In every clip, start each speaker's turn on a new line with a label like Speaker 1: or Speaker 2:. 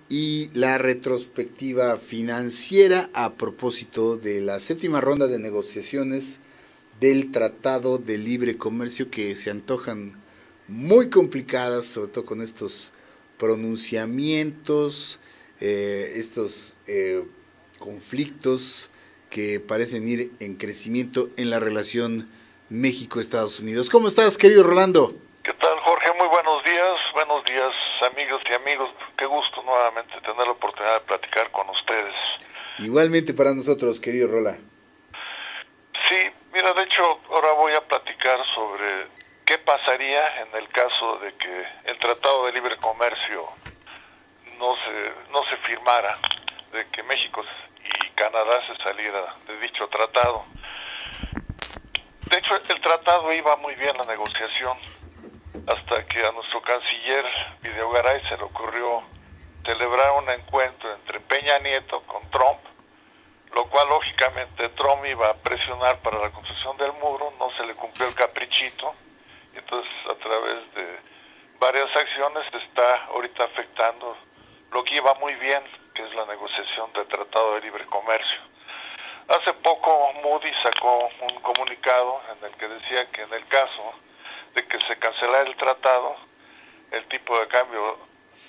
Speaker 1: y la retrospectiva financiera a propósito de la séptima ronda de negociaciones del Tratado de Libre Comercio, que se antojan muy complicadas, sobre todo con estos pronunciamientos, estos conflictos que parecen ir en crecimiento en la relación México-Estados Unidos. ¿Cómo estás, querido Rolando?
Speaker 2: ¿Qué tal, Jorge? Muy buenos días, amigos y amigos. Qué gusto nuevamente tener la oportunidad de platicar con ustedes.
Speaker 1: Igualmente para nosotros, querido Rola.
Speaker 2: Sí, mira, de hecho, ahora voy a platicar sobre qué pasaría en el caso de que el Tratado de Libre Comercio no se firmara, de que México y Canadá se saliera de dicho tratado. De hecho, el tratado iba muy bien, la negociación, hasta que a nuestro canciller Videogaray se le ocurrió celebrar un encuentro entre Peña Nieto con Trump, lo cual lógicamente Trump iba a presionar para la construcción del muro, no se le cumplió el caprichito, y entonces a través de varias acciones está ahorita afectando lo que iba muy bien, que es la negociación del Tratado de Libre Comercio. Hace poco Moody sacó un comunicado en el que decía que en el caso de que se cancelara el tratado, el tipo de cambio,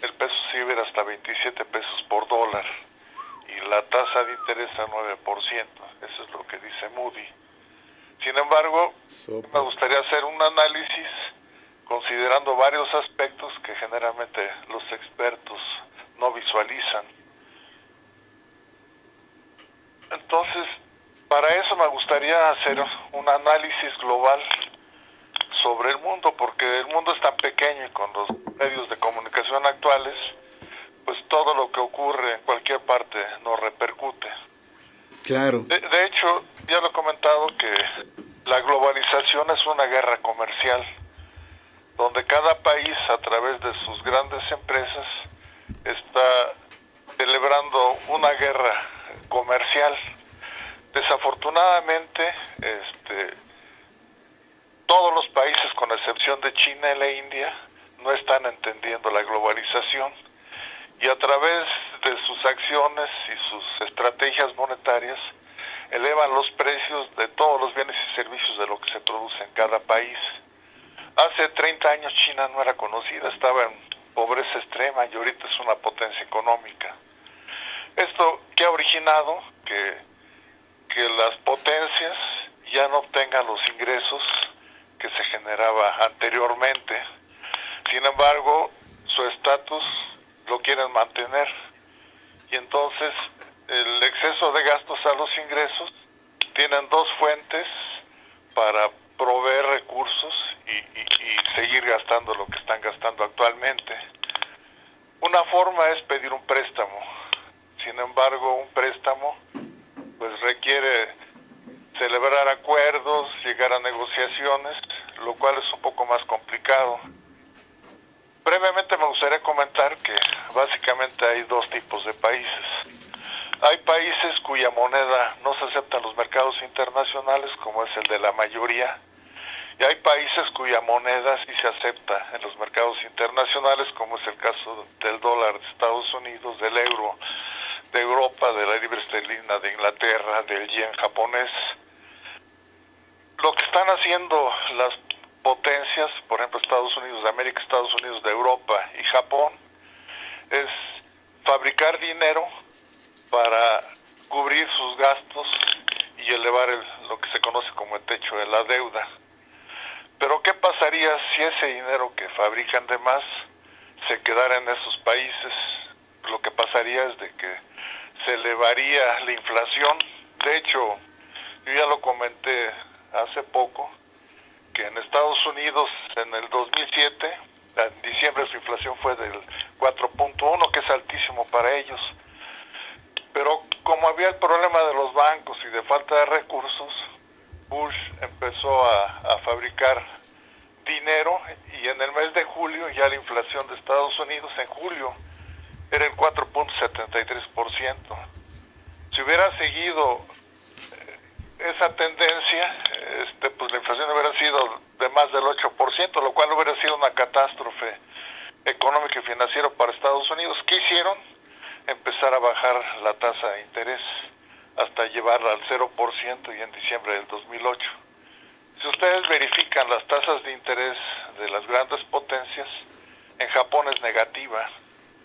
Speaker 2: el peso se iba a ir hasta 27 pesos por dólar y la tasa de interés a 9%. Eso es lo que dice Moody. Sin embargo, me gustaría hacer un análisis considerando varios aspectos que generalmente los expertos no visualizan. Entonces, para eso me gustaría hacer un análisis global sobre el mundo, porque el mundo es tan pequeño y con los medios de comunicación actuales, pues todo lo que ocurre en cualquier parte nos repercute.
Speaker 1: Claro.
Speaker 2: De hecho, ya lo he comentado que la globalización es una guerra comercial, donde cada país a través de sus grandes empresas está celebrando una guerra comercial. Desafortunadamente, todos los países, con excepción de China y la India, no están entendiendo la globalización y a través de sus acciones y sus estrategias monetarias elevan los precios de todos los bienes y servicios de lo que se produce en cada país. Hace 30 años China no era conocida, estaba en pobreza extrema y ahorita es una potencia económica. Esto que ha originado que las potencias ya no obtengan los ingresos que se generaba anteriormente. Sin embargo, su estatus lo quieren mantener y entonces el exceso de gastos a los ingresos tienen dos fuentes para proveer recursos y seguir gastando lo que están gastando actualmente. Una forma es pedir un préstamo. Sin embargo, un préstamo pues requiere celebrar acuerdos, llegar a negociaciones, lo cual es un poco más complicado. Brevemente me gustaría comentar que básicamente hay dos tipos de países. Hay países cuya moneda no se acepta en los mercados internacionales, como es el de la mayoría, y hay países cuya moneda sí se acepta en los mercados internacionales, como es el caso del dólar de Estados Unidos, del euro de Europa, de la libra esterlina de Inglaterra, del yen japonés. Lo que están haciendo las potencias, por ejemplo Estados Unidos de América, Estados Unidos de Europa y Japón, es fabricar dinero para cubrir sus gastos y elevar lo que se conoce como el techo de la deuda. Pero ¿qué pasaría si ese dinero que fabrican de más se quedara en esos países? Lo que pasaría es de que se elevaría la inflación. De hecho, yo ya lo comenté hace poco, que en Estados Unidos en el 2007, en diciembre su inflación fue del 4.1, que es altísimo para ellos. Pero como había el problema de los bancos y de falta de recursos, Bush empezó a fabricar dinero y en el mes de julio ya la inflación de Estados Unidos en julio era el 4.73%. Si hubiera seguido esa tendencia, pues la inflación hubiera sido de más del 8%, lo cual hubiera sido una catástrofe económica y financiera para Estados Unidos. ¿Qué hicieron? empezar a bajar la tasa de interés hasta llevarla al 0% y en diciembre del 2008. Si ustedes verifican las tasas de interés de las grandes potencias, en Japón es negativa,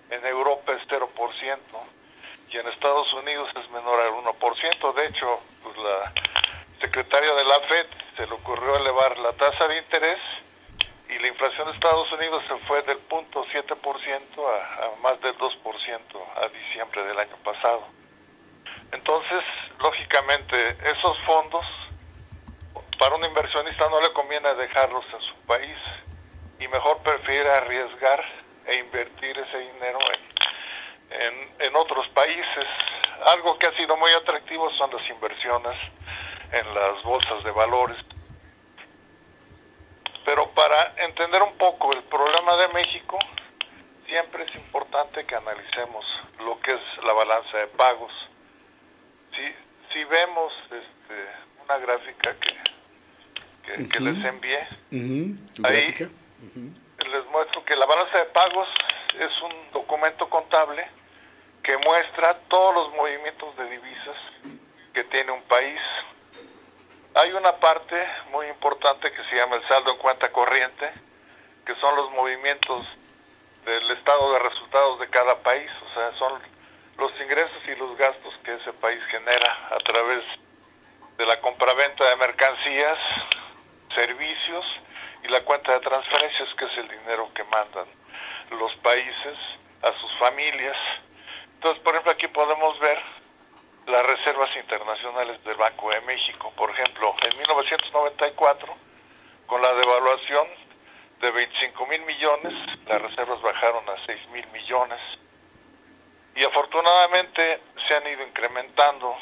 Speaker 2: en Europa es 0% y en Estados Unidos es menor al 1%. De hecho, pues la secretaria de la FED se le ocurrió elevar la tasa de interés y la inflación de Estados Unidos se fue del 0.7% a más del 2% a diciembre del año pasado. Entonces, lógicamente, esos fondos, para un inversionista no le conviene dejarlos en su país y mejor prefiere arriesgar e invertir ese dinero en otros países. Algo que ha sido muy atractivo son las inversiones en las bolsas de valores. Pero para entender un poco el problema de México, siempre es importante que analicemos lo que es la balanza de pagos. Si vemos una gráfica que les envié, ahí les muestro que la balanza de pagos es un documento contable que muestra todos los movimientos de divisas que tiene un país. Hay una parte muy importante que se llama el saldo en cuenta corriente, que son los movimientos del estado de resultados de cada país, o sea, son los ingresos y los gastos que ese país genera a través de la compraventa de mercancías, servicios y la cuenta de transferencias, que es el dinero que mandan los países a sus familias. Entonces, por ejemplo, aquí podemos ver las reservas internacionales del Banco de México. Por ejemplo, en 1994, con la devaluación de 25,000 millones, las reservas bajaron a 6,000 millones. Y afortunadamente se han ido incrementando.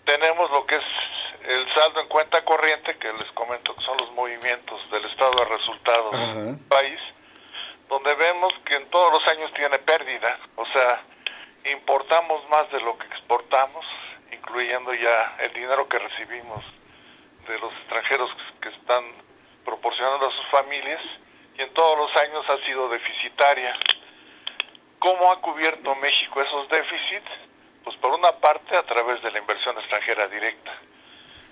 Speaker 2: Tenemos lo que es el saldo en cuenta corriente, que les comento que son los movimientos del estado de resultados del país, donde vemos que en todos los años tiene pérdida, o sea, importamos más de lo que exportamos, incluyendo ya el dinero que recibimos de los extranjeros que están proporcionando a sus familias, y en todos los años ha sido deficitaria. ¿Cómo ha cubierto México esos déficits? Pues por una parte a través de la inversión extranjera directa.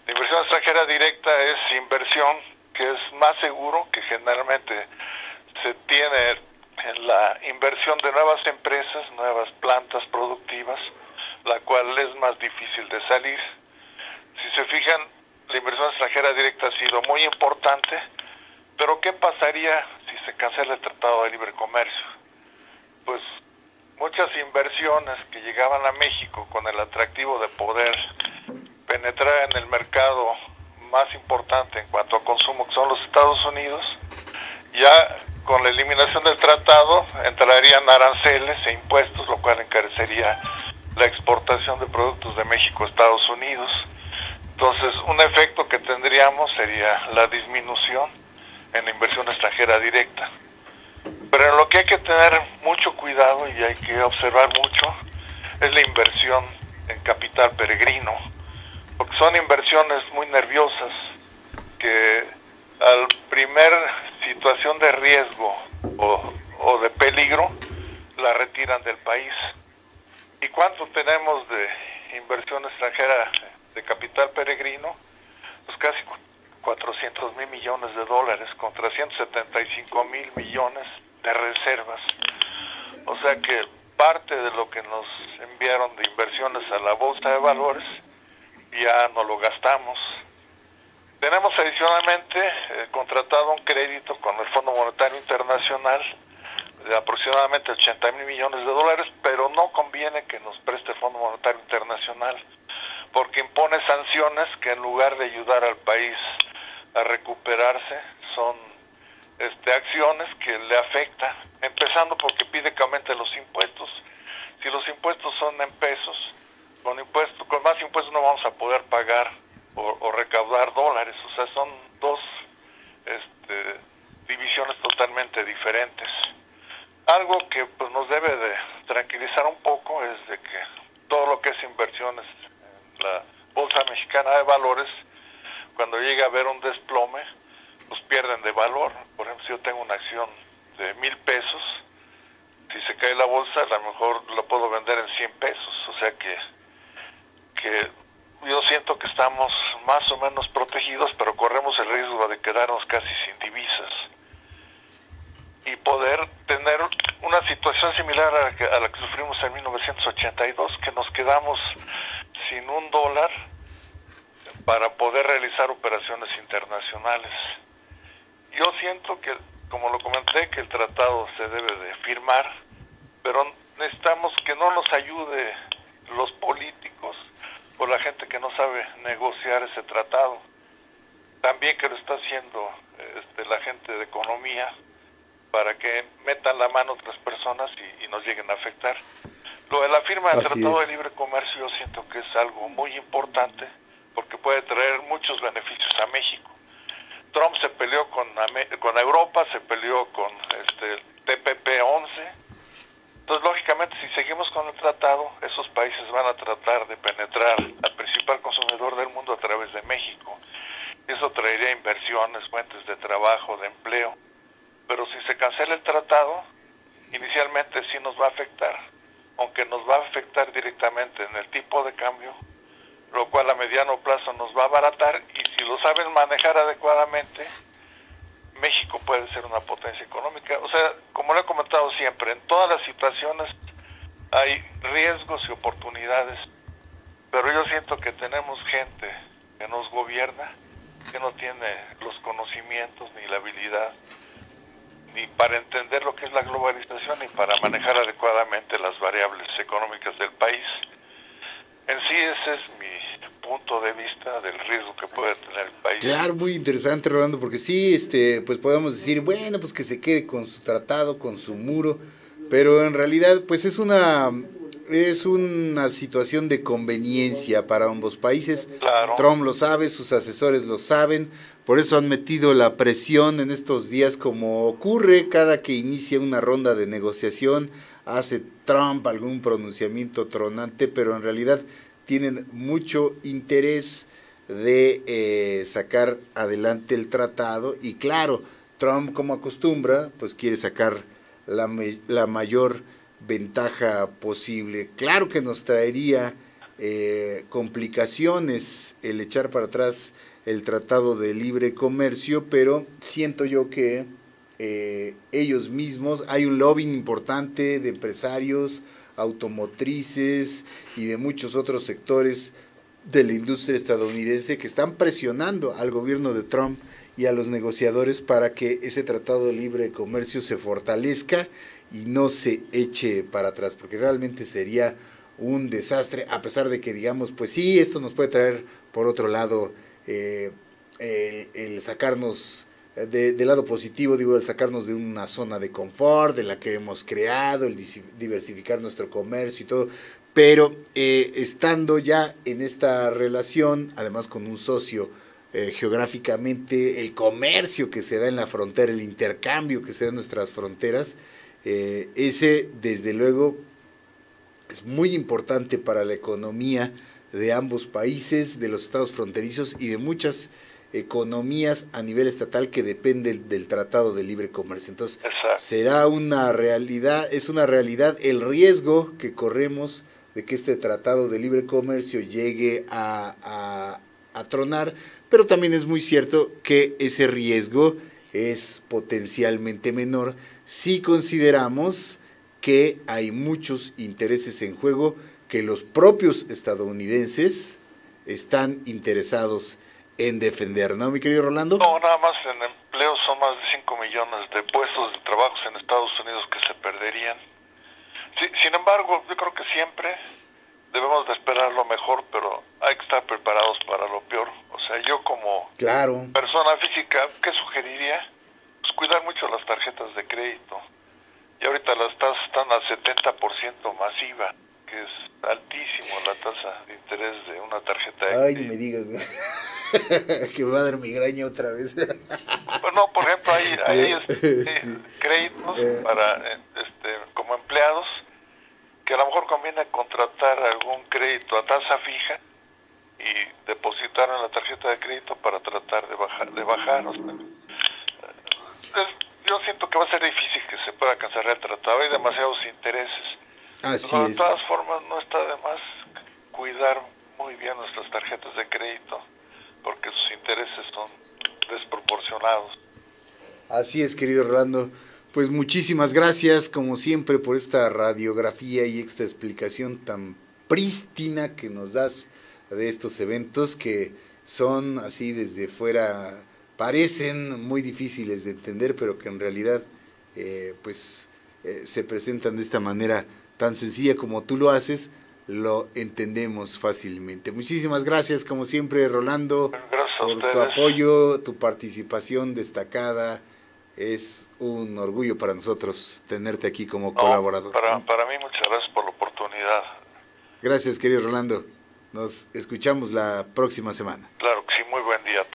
Speaker 2: La inversión extranjera directa es inversión que es más seguro, que generalmente se tiene en la inversión de nuevas empresas, nuevas plantas productivas, la cual es más difícil de salir. Si se fijan, la inversión extranjera directa ha sido muy importante, pero ¿qué pasaría si se cancela el Tratado de Libre Comercio? Pues muchas inversiones que llegaban a México con el atractivo de poder penetrar en el mercado más importante en cuanto a consumo, que son los Estados Unidos, ya con la eliminación del tratado entrarían aranceles e impuestos, lo cual encarecería la exportación de productos de México a Estados Unidos. Entonces, un efecto que tendríamos sería la disminución en la inversión extranjera directa. Pero en lo que hay que tener mucho cuidado y hay que observar mucho es la inversión en capital peregrino, porque son inversiones muy nerviosas que al primer situación de riesgo o de peligro la retiran del país. ¿Y cuánto tenemos de inversión extranjera de capital peregrino? Pues casi 400,000 millones de dólares contra 175,000 millones de reservas. O sea que parte de lo que nos enviaron de inversiones a la bolsa de valores ya no lo gastamos. Tenemos adicionalmente contratado un crédito con el Fondo Monetario Internacional de aproximadamente 80,000 millones de dólares, pero no conviene que nos preste el Fondo Monetario Internacional, porque impone sanciones que en lugar de ayudar al país a recuperarse, son acciones que le afectan, empezando porque pide que aumenten los impuestos. Si los impuestos son en pesos, con más impuestos no vamos a poder pagar o recaudar dólares, o sea, son dos divisiones totalmente diferentes. Algo que pues nos debe de tranquilizar un poco es de que todo lo que es inversiones en la Bolsa Mexicana de Valores, cuando llega a haber un desplome, pues pierden de valor. Por ejemplo, si yo tengo una acción de 1,000 pesos, si se cae cae la bolsa, a lo mejor lo puedo vender en 100 pesos. O sea que yo siento que estamos más o menos protegidos, pero corremos el riesgo de quedarnos casi sin divisas y poder tener una situación similar a la que sufrimos en 1982, que nos quedamos sin $1 para poder realizar operaciones internacionales. Yo siento que, como lo comenté, que el tratado se debe de firmar, pero necesitamos que no nos ayude los políticos o la gente que no sabe negociar ese tratado. También que lo está haciendo la gente de economía, para que metan la mano otras personas y nos lleguen a afectar. Lo de la firma del Tratado de Libre Comercio yo siento que es algo muy importante, porque puede traer muchos beneficios a México. Trump se peleó con Europa, se peleó con el TPP-11. Entonces, lógicamente, si seguimos con el tratado, esos países van a tratar de penetrar al principal consumidor del mundo a través de México. Eso traería inversiones, fuentes de trabajo, de empleo. Pero si se cancela el tratado, inicialmente sí nos va a afectar, aunque nos va a afectar directamente en el tipo de cambio, lo cual a mediano plazo nos va a abaratar, y si lo saben manejar adecuadamente, México puede ser una potencia económica. O sea, como lo he comentado siempre, en todas las situaciones hay riesgos y oportunidades, pero yo siento que tenemos gente que nos gobierna, que no tiene los conocimientos ni la habilidad ni para entender lo que es la globalización, ni para manejar adecuadamente las variables económicas del país. En sí, ese es mi punto de vista del riesgo que puede tener el país.
Speaker 1: Claro, muy interesante, Rolando, porque sí, pues podemos decir, bueno, pues que se quede con su tratado, con su muro, pero en realidad, pues es una situación de conveniencia para ambos países.
Speaker 2: Claro.
Speaker 1: Trump lo sabe, sus asesores lo saben, por eso han metido la presión en estos días, como ocurre cada que inicia una ronda de negociación. Hace Trump algún pronunciamiento tronante, pero en realidad tienen mucho interés de sacar adelante el tratado. Y claro, Trump, como acostumbra, pues quiere sacar la mayor ventaja posible. Claro que nos traería complicaciones el echar para atrás el Tratado de Libre Comercio, pero siento yo que ellos mismos, hay un lobbying importante de empresarios automotrices y de muchos otros sectores de la industria estadounidense que están presionando al gobierno de Trump y a los negociadores para que ese Tratado de Libre Comercio se fortalezca y no se eche para atrás, porque realmente sería un desastre, a pesar de que digamos, pues sí, esto nos puede traer por otro lado el sacarnos del lado positivo, digo, el sacarnos de una zona de confort de la que hemos creado, el diversificar nuestro comercio y todo, pero estando ya en esta relación, además con un socio geográficamente, el comercio que se da en la frontera, el intercambio que se da en nuestras fronteras, ese desde luego es muy importante para la economía de ambos países, de los estados fronterizos y de muchas economías a nivel estatal que dependen del Tratado de Libre Comercio. Entonces, será una realidad, es una realidad el riesgo que corremos de que este Tratado de Libre Comercio llegue a tronar, pero también es muy cierto que ese riesgo es potencialmente menor si consideramos que hay muchos intereses en juego que los propios estadounidenses están interesados en defender, ¿no, mi querido Rolando?
Speaker 2: No, nada más en empleo son más de 5 millones de puestos de trabajo en Estados Unidos que se perderían. Sí, sin embargo, yo creo que siempre debemos de esperar lo mejor, pero hay que estar preparados para lo peor. O sea, yo como persona física, ¿qué sugeriría? Pues cuidar mucho las tarjetas de crédito. Y ahorita las tasas están al 70% masiva, que es altísimo la tasa de interés de una tarjeta de crédito.
Speaker 1: Ay, ni me digas, que me va a dar migraña otra vez.
Speaker 2: Pues no, por ejemplo, hay sí. Créditos para como empleados, que a lo mejor conviene contratar algún crédito a tasa fija y depositar en la tarjeta de crédito para tratar de bajar. O sea, yo yo siento que va a ser difícil que se pueda cancelar el tratado, hay demasiados intereses.
Speaker 1: Así
Speaker 2: Pero de
Speaker 1: es.
Speaker 2: todas formas no está de más cuidar muy bien nuestras tarjetas de crédito, porque sus intereses son desproporcionados.
Speaker 1: Así es, querido Rolando. Pues muchísimas gracias, como siempre, por esta radiografía y esta explicación tan prístina que nos das de estos eventos que son así desde fuera, parecen muy difíciles de entender, pero que en realidad se presentan de esta manera tan sencilla como tú lo haces, lo entendemos fácilmente. Muchísimas gracias, como siempre, Rolando,
Speaker 2: Gracias a
Speaker 1: por tu
Speaker 2: ustedes.
Speaker 1: apoyo, tu participación destacada. Es un orgullo para nosotros tenerte aquí como colaborador.
Speaker 2: Para mí, muchas gracias por la oportunidad.
Speaker 1: Gracias, querido Rolando. Nos escuchamos la próxima semana.
Speaker 2: Claro que sí, muy buen día a todos.